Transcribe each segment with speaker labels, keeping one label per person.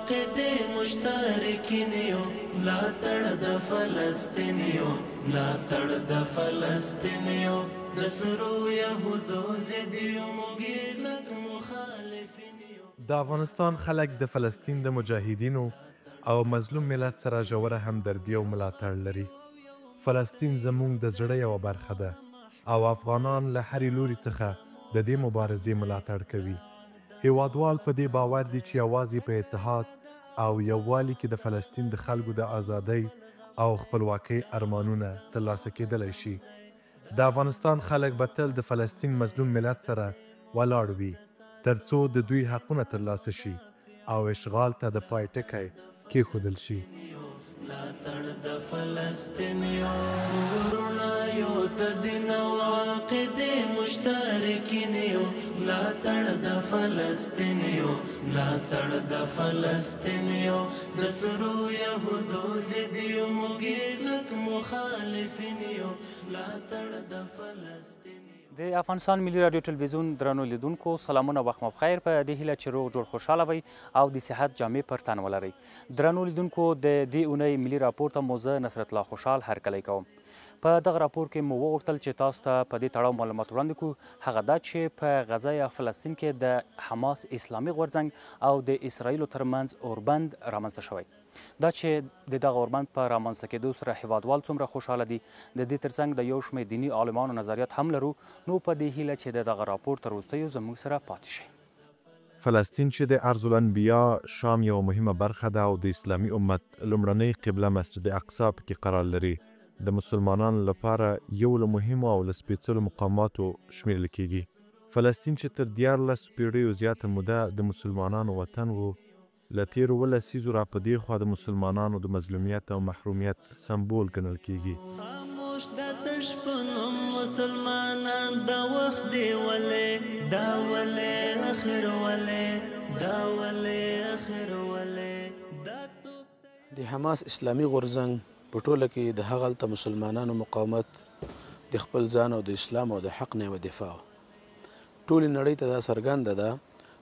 Speaker 1: عقیده مشترکینیو ملاتړ د فلسطینیو ملاتړ د فلسطینیو د سرو یهودو ضدیو موږ کلک مخالفینیو.
Speaker 2: د افغانستان خلک د فلسطین د مجاهدینو او مظلوم ملت سره ژوره همدردي او ملاتړ لري. فلسطین زموږ د زړه یوه برخه ده او افغانان له هرې لوري څخه د دې مبارزې ملاتړ کوي. هیوادوال په دې باور دي چې یوازې په اتحاد او یووالي کې د فلسطین د خلکو د ازادۍ او خپلواکۍ ارمانونه ترلاسه کېدلی شي. د افغانستان خلک به تل د فلسطین مظلوم ملت سره ولاړ وي ترڅو د دوی حقونه ترلاسه شي او اشغال ته د پای ټکی کېښودل شي.
Speaker 1: ملاتړ د فلسطینیو ورونه یو د دین او عقیدې مشترکینیو ملاتړ د فلسطینیو ملاتړ د فلسطینیو د سرو یهودو ضدیو موږ کلک مخالفینیو ملاتړ د فلسطینیو.
Speaker 3: د افغانستان ملي رادیو ټلویزیون درنو لیدونکو سلامونه، وخت مو بخیر. په دې هیله چې روغ جوړ خوشحاله وئ او د صحت جامې پر تن ولرئ. درنو لیدونکو د دې اونۍ ملي راپور ته مو زه نصرت الله خوشحال هرکلی کوم. په دغه راپور کې مو وغوښتل چې تاسو ته په دې تړاو معلومات وړاندې کړو. هغه دا چې په غزه یا فلسطین کې د حماس اسلامي غورځنګ او د اسرائیلو ترمنځ اوربند رامنځته شوی. دا چې د دغه اوربند په رامنځته کېدو سره هیوادوال څومره خوشحاله دي، د دې ترڅنګ د یو شمېر دیني عالمانو نظریات هم لرو. نو په دې هیله چې د دغه راپور تر وروستیو زموږ سره پاتې شئ.
Speaker 2: فلسطین چې د ارض الانبیا شام یوه مهمه برخه ده او د اسلامي امت لومړنۍ قبله مسجد اقصی پکې قرار لري، د مسلمانانو لپاره یو له مهمو او له سپېڅلو مقاماتو شمیرل کیږي. فلسطین چې تر 14 پیړیو زیاته موده د مسلمانانو وطن و، له تیرو 10 لسیزو را په دې خوا د مسلمانانو د مظلومیت او محرومیت سمبول ګڼل کیږي.
Speaker 1: خاموش د تش په نوم مسلمانان دا وخت دی ولې دا ولې اخر ولې دا ولې اخر ولې دا
Speaker 4: د حماس اسلامي غورځنګ په ټوله کې د هغه هلته مسلمانانو مقاومت د خپل ځان او د اسلام او د حق نه یوه دفاع وه. ټولې نړۍ ته دا څرګنده ده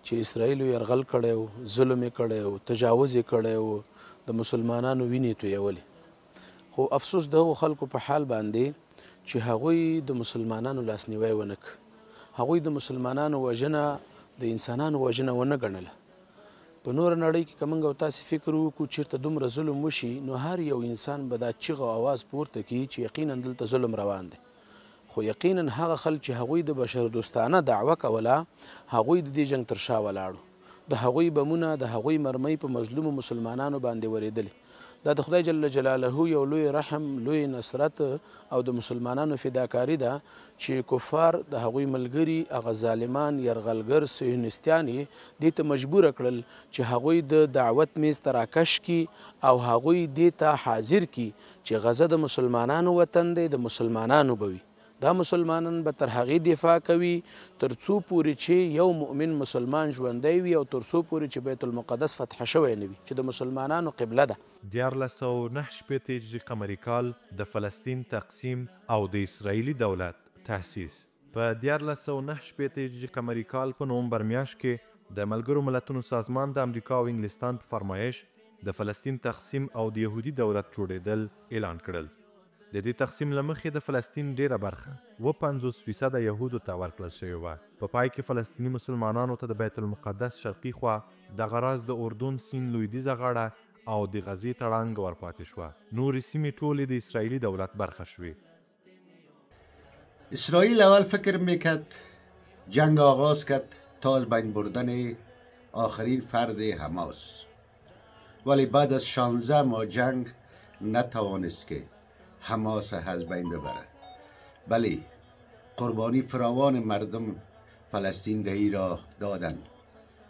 Speaker 4: چې اسرائیلو یرغل کړی و، ظلم یې کړی و، تجاوز یې کړی و، د مسلمانانو وینې تویولې. خو افسوس د هغو خلکو په حال باندې چې هغوی د مسلمانانو لاسنیوی ونه کړ. هغوی د مسلمانانو وژنه د انسانانو وژنه ونه ګڼله. په نوره نړۍ کې که موږ او تاسې فکر وکړو چېرته دومره ظلم وشي نو هر یو انسان به دا چیغه او اواز پورته کړي چې یقینا دلته ظلم روان دی. خو یقینا هغه خلک چې هغوی د بشر دوستانه دعوه کوله هغوی د دې جنګ تر شا ولاړو. د هغوی بمونه د هغوی مرمۍ په مظلومو مسلمانانو باندې ورېدلې. دا د خدای جل جلاله یو لوی رحم، لوی نصرت او د مسلمانانو فداکاري ده چې کفار د هغوی ملګري هغه ظالمان یرغلګر صهیونیستیان یې دې ته مجبوره کړل چې هغوی د دعوت میز ته راکش کړي او هغوی دې ته حاضر کړي چې غزه د مسلمانانو وطن دی، د مسلمانانو به وي. دا مسلمانان به تر هغې دفاع کوي تر څو پورې چې یو مؤمن مسلمان ژوندی وي او تر څو پورې چې بیت المقدس فتح شوی نه وي چې د مسلمانانو قبله ده.
Speaker 2: 1409 هجري قمري کال د فلسطین تقسیم او د اسرائیلي دولت تأسیس. په 1409 هجري قمري کال په نومبر میاشت کې د ملګرو ملتونو سازمان د امریکا او انګلستان په فرمایش د فلسطین تقسیم او د یهودي دولت جوړېدل اعلان کړل. د دې تقسیم له مخې د فلسطین ډیره برخه 50% یهودو ته ورکړل شوې وه. په پای کې فلسطیني مسلمانانو ته د بیت المقدس شرقي خوا دغه راز د اردن سیند لویدیځه غاړه او د غزې تړانګ ورپاتې شوه. نورې سیمې ټولې د اسرائیلي دولت برخه شوې.
Speaker 5: اسرائیل اول فکر میکرد جنگ آغاز کرد تا از بین بردن آخرین فرد حماس، ولی بعد از 16 ماه جنگ نتوانست که حماس از بین ببرد. بله، قربانی فراوان مردم فلسطین دهی را دادند،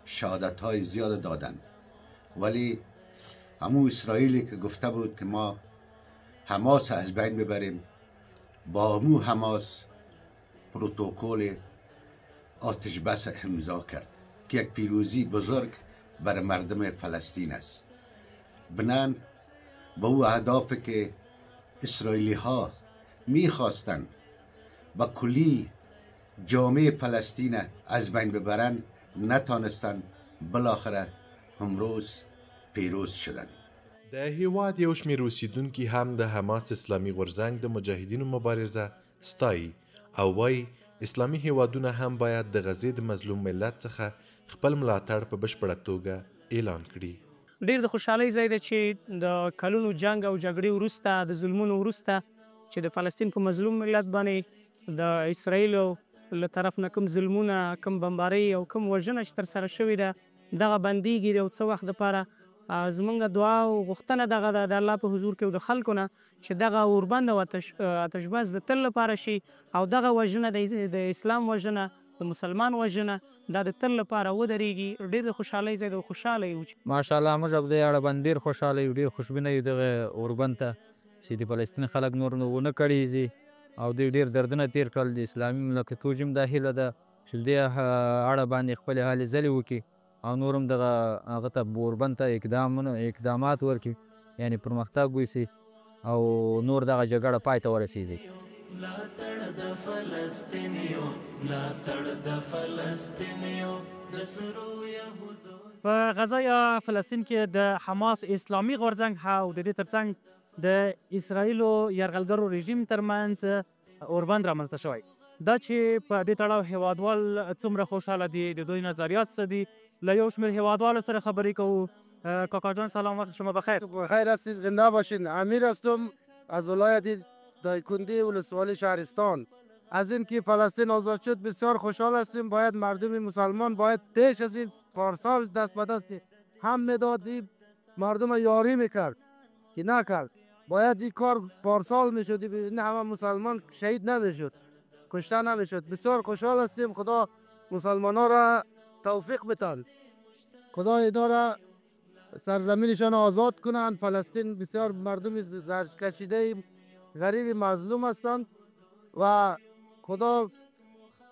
Speaker 5: شهادت های زیاد دادند، ولی همون اسرائیلی که گفته بود که ما حماس از بین ببریم با همون حماس پروتکل آتش بس امضا کرد که یک پیروزی بزرگ برای مردم فلسطین است. بنان با او اهدافی که اسرائیلی ها میخواستند و کلی جامعه فلسطین از بین ببرند نتانستند. بالاخره امروز پیروز شدند.
Speaker 2: د هیواد یو شمېر اوسیدونکي هم د حماس اسلامي غورځنګ د مجاهدینو مبارزه ستایي او وایي اسلامي هیوادونه هم باید د غزې د مظلوم ملت څخه خپل ملاتړ په بشپړه توګه اعلان کړي.
Speaker 6: ډېر د خوشحالۍ ځای دی چې د کلونو جنګ او جګړې وروسته د ظلمونو وروسته چې د فلسطین په مظلوم ملت باندې د اسرائیلو له طرف نه کوم ظلمونه، کوم بمبارۍ او کوم وژنه چې ترسره شوې ده دغه بندیږي د یو څه وخت دپاره. زمونږ دعا او غوښتنه دغه ده د الله په حضور کې او د خلکو نه چې دغه اوربند او اتشباز د تل لپاره شي او دغه وژنه د اسلام وژنه د مسلمان وژنه دا د تل لپاره ودرېږي. ډېر د خوشحالۍ ځای د خوشحاله یو.
Speaker 7: ماشاءالله موږ په دې اړه باندې ډېر خوشحاله یو، ډېر خوشبینه یو دغه اوربند ته چې د فلسطین خلک نور ونه کړېږي او دوی ډېر دردونه تېر کړل. د اسلامي مملکتوج هم دا هیله ده چې دې اړه باندې خپلې هلې ځلې وکړي او نور هم دغه هغه ته اوربند ته اقدامات ورکړي، یعنې پرمختګ وشي او نور دغه جګړه پای ته ورسېږي.
Speaker 1: ملاتړ د فلسطینیو، ملاتړ د فلسطینیو د سرو یهودو.
Speaker 3: په غزه یا فلسطین کې د حماس اسلامي غورځنګ او د دې ترڅنګ د اسرائیلو یرغلګرو رژیم ترمنځ اوربند رامنځته شوی. دا چې په دې تړاو هیوادوال څومره خوشحاله دي، د دوی نظریات څه دي، له یو شمېر هیوادوالو سره خبرې کوو. کاکا جان سلام، وقت شما بخیر.
Speaker 8: بخیر هستید، زنده باشین. امیر هستم از ولایت دایکنده ولسوالی شهرستان. از اینکه فلسطین آزاد شد بسیار خوشحال هستیم. باید مردم مسلمان باید پیش از این پارسال دست به دست هم میداد، مردم یاری میکرد که نکرد. باید این کار پارسال میشد، این همه مسلمان شهید نمیشد، کشته نمیشد. بسیار خوشحال هستیم. خدا مسلمان ها را توفیق بتن، خدا اینا را سرزمینشان آزاد کنند. فلسطین بسیار مردم زرد کشیده غریب مظلوم هستند و خدا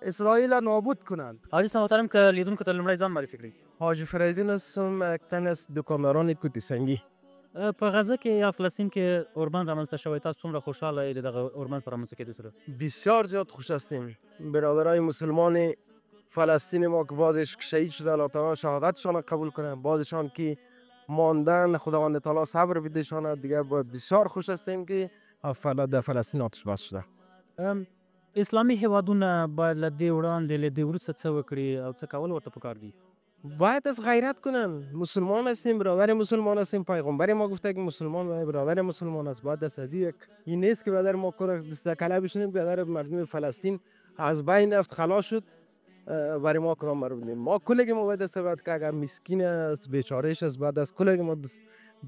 Speaker 8: اسرائیل نابود کنند.
Speaker 3: عزیز محترم که لیدونکو ته لومړی ځان معرفي کړئ.
Speaker 8: حاجی فریدین هستم، یک تن از دکانداران کوتی سنگی.
Speaker 3: په غزه کې یا فلسطین کې اوربند رامنځته شوی، تاسو څومره خوشحاله یې د دغه اوربند په رامنځته کېدو سره؟
Speaker 8: بسیار زیاد خوش هستیم. برادرای مسلمان فلسطین ما که بعضش شهید شده، الله تعالی شهادتشان قبول کنه، بعضشان که ماندن خداوند تعالی صبر بدهشان. دیگه بسیار خوش هستیم که در فلسطین آتش بس شده.
Speaker 3: اسلامي هیوادونه باید له دې وړاندې له دې وروسته څه وکړي او څه کول ورته پکار دي؟
Speaker 8: باید از غیرت کنن. مسلمان هستیم، برادر مسلمان هستیم. پیغمبر ما گفته که مسلمان برادر مسلمان است. باید دست از این نیست که برادر ما دست کله بشنیم. برادر مردم فلسطین از بین رفت، خلاص شد، برای ما کدام مربوط نیم. ما کلگی ما باید دست باید که اگر مسکین است، بیچارهش است، بعد از کلگی ما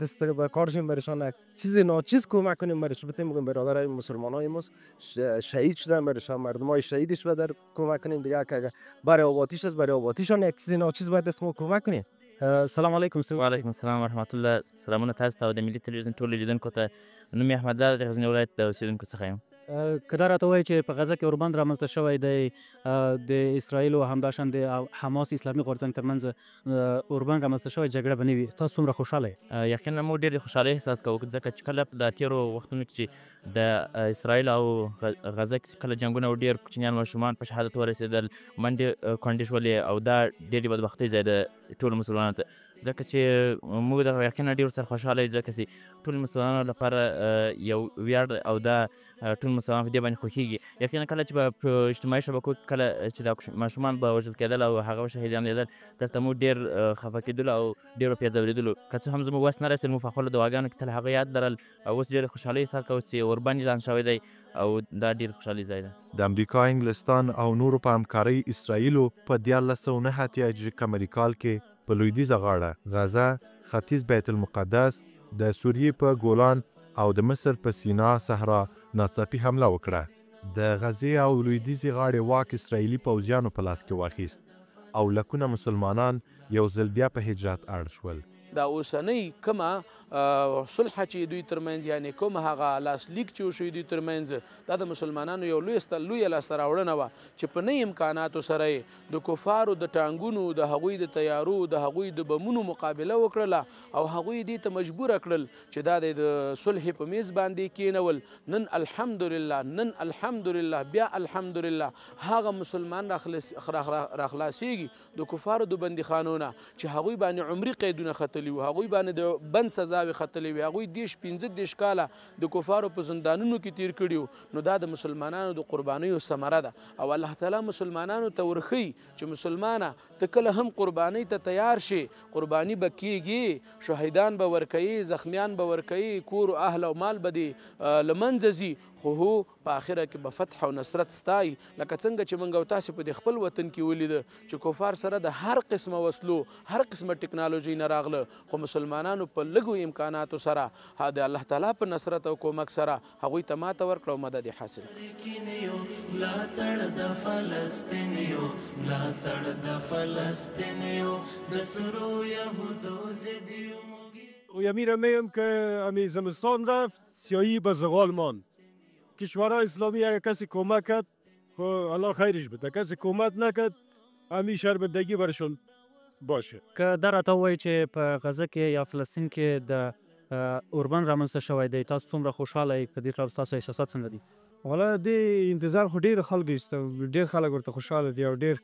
Speaker 8: دست به کارشیم برشان چیزی ناچیز کمک کنیم برش بتیم. برادرای مسلمانای ما شهید شدن، برشان مردمای شهیدش بدر کمک کنیم. دیگه که برای آبادیش است، برای آبادیشان یک چیزی ناچیز باید دست ما کمک کنیم.
Speaker 3: سلام علیکم.
Speaker 9: وعلیکم السلام ورحمت الله. سلامونه تاسو ته او د ملي تلویزیون ټولو لیدونکو ته. نوم یې احمد الله د غزني ولایت د اوسېدونکو څخه یم.
Speaker 3: که دا راته وایي چې په غزه کې اوربند رامنځته شوی دی، د اسرائیلو او همداشان د حماس اسلامي غورځنګ ترمنځ اوربند رامنځته شوی، جګړه به نه وي، تاسو څومره خوشحاله یې؟
Speaker 9: یقینا موږ ډېر خوشحالۍ احساس کوو، ځکه چې کله په تېرو وختونو کې چې د اسرائیل او غزه کې کله جنګونه او ډېر کوچنیان ماشومان په شهادت ورسېدل، منډې کونډې شولې او دا ډېرې بدبختۍ ځای د ټولو مسلمانانو ته. ځکه چې موږ د یقینا ډېر ورسره خوشحاله یو، ځکه چې ټولو مسلمانانو لپاره یو ویاړ او دا ټول مسلمانان په دې باندې خوښېږي. یقینا کله چې به په اجتماعي شبکو کې کله چې دا ماشومان به وژل کېدل او هغه شهیدان لیدل، دلته موږ ډېر خفه کېدلو او ډېر پیازوریدلو. که څه هم زموږ وس نه رسېدل، موږ په خپلو دعاګانو کې تل هغه یاد لرل او اوس ډېره خوشحالۍ احساس کوو چې اوربند اعلان شوی دی او دا ډېر خوشحالي ځای ده.
Speaker 2: د امریکا، انګلستان او نورو په همکارۍ اسرائیلو په 1989 قمري کال کې په لویدیځه غاړه غزه، ختیځ بیت المقدس، د سوریې په ګولان او د مصر په سینا صحرا ناڅاپي حمله وکړه. د غزې او لویدیځې غاړې واک اسرائیلي پوځیانو په لاس کې واخیست او لکونه مسلمانان یو ځل بیا په هجرت اړ شول.
Speaker 4: دا اوسنۍ کومه صلح چې دوی ترمنځ، یعنی کوم هغه لاسلیک چې وشوی دوی ترمنځ، دا د مسلمانانو یو لویه لاسته راوړنه وه چې په نه امکاناتو سره یې د کفارو د ټانګونو، د هغوی د تیارو، د هغوی د بمونو مقابله وکړله او هغوی دې ته مجبوره کړل چې دا د صلح په میز باندې کېنول. نن الحمدلله بیا الحمدلله هغه مسلمان راخلاصیږي د کفارو د بندیخانو نه چې هغوی باندې عمري قیدونه ختلي وو، هغوی باندې د بند سزاوې ختلې وې، هغوی 15 کاله د کفارو په زندانونو کې تیر کړي وو. نو دا د مسلمانانو د قربانیو ثمره ده او الله تعالی مسلمانانو ته ورښيي چې مسلمانه ته کله هم قربانۍ ته تیار شي، قرباني به کیږي، شهیدان به ورکوي، زخمیان به ورکوي، کور و اهل او مال به دې له منځه ځي، خو هو په آخره کې به فتح او نصرت ستایي. لکه څنګه چې موږ او تاسې په دې خپل وطن کې ولیده چې کفار سره د هر قسمه وسلو، هر قسمه ټکنالوژي نه راغله، خو مسلمانانو په لږو امکاناتو سره د الله تعالی په نصرت او کومک سره هغوی ته ماته ورکړه او مدد یې حاصل
Speaker 1: ملاتړ د فلسطینیو، ملاتړ د فلسطینیو، د سرو یهودو ضدیو.
Speaker 10: یمی میم که امی زمستان رفت سیاهی به زغال ماند. کشورهای اسلامی اگر کسی کمک کرد خب الله خیرش بده، کسی کمک نکرد همین شرمندگی برشون باشه.
Speaker 3: که دا راته ووایي چې په غزه کې یا فلسطین کې د اوربند رامنځته شوی دی، تاسو څومره خوشحاله یئ؟ په دې اړه ستاسو احساسات څنګه دي؟
Speaker 10: والا دې انتظار خو ډېر خلکو ایسته، ډېر خلک ورته خوشحاله دي او ډېر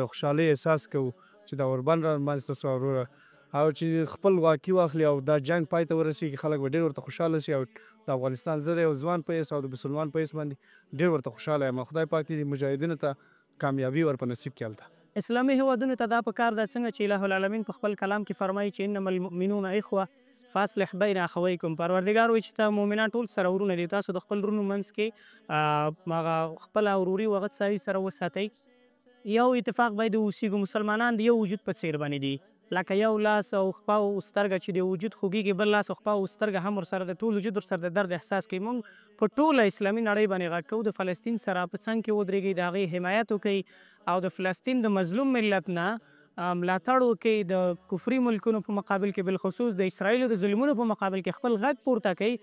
Speaker 10: خوشحالۍ احساس کوو چې دا اوربند رامنځته سو وروره، او چې خپل واقعي واخلي او دا جنګ پای ته ورسېږي، خلک به ډېر ورته خوشحاله سي او د افغانستان زه د یو ځوان په حیث او د مسلمان په حیث باندې ډېر ورته خوشحاله یم. خدای پاک دې مجاهدینو ته کامیابي ور په نصیب کړي هلته.
Speaker 6: اسلامي هیوادونو ته دا پکار ده څنګه چې الہ العالمین په خپل کلام کې فرمایي چې انما المؤمنون اخوه فاصلح بین اخویکم. پروردګار وایي چې تا مؤمنان ټول سره ورونه دي، تاسو د خپل ورونو منځ کې هغه خپله وروري و هغه تساوي سره وساتئ. یو اتفاق باید اوسیږو، مسلمانان د یو وجود په څیر باندې دي، لکه یو لاس او خپه او سترګه چې د وجود خوږیږي، بل لاس او خپه او سترګه هم ورسره د ټول وجود ورسره د درد احساس کوي. موږ په ټوله اسلامي نړۍ باندې غږ کوو د فلسطین سره په څنګ کې ودرېږئ، د هغې حمایت وکړئ او د فلسطین د مظلوم ملت نه ملاتړ وکړئ، د کفري ملکونو په مقابل کې بالخصوص د اسرائیلو د ظلمونو په مقابل کې خپل غږ پورته کړئ.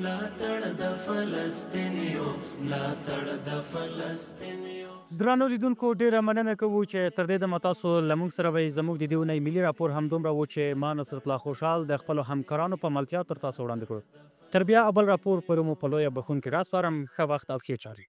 Speaker 1: ملاتړ د فلسطینیو، ملاتړ د فلسطینیو.
Speaker 3: درانو لیدونکو ډېره مننه کوو چې تر دې دمه تاسو له موږ سره به زموږ د دې اونۍ ملي راپور همدومره و چې ما نصرت الله خوشحال د خپلو همکارانو په ملتیا تر تاسو وړاندې کړو. تر بیا بل راپور پورې مو په لویه بخښونکي راسپارم. ښه وخت او ښې چارې.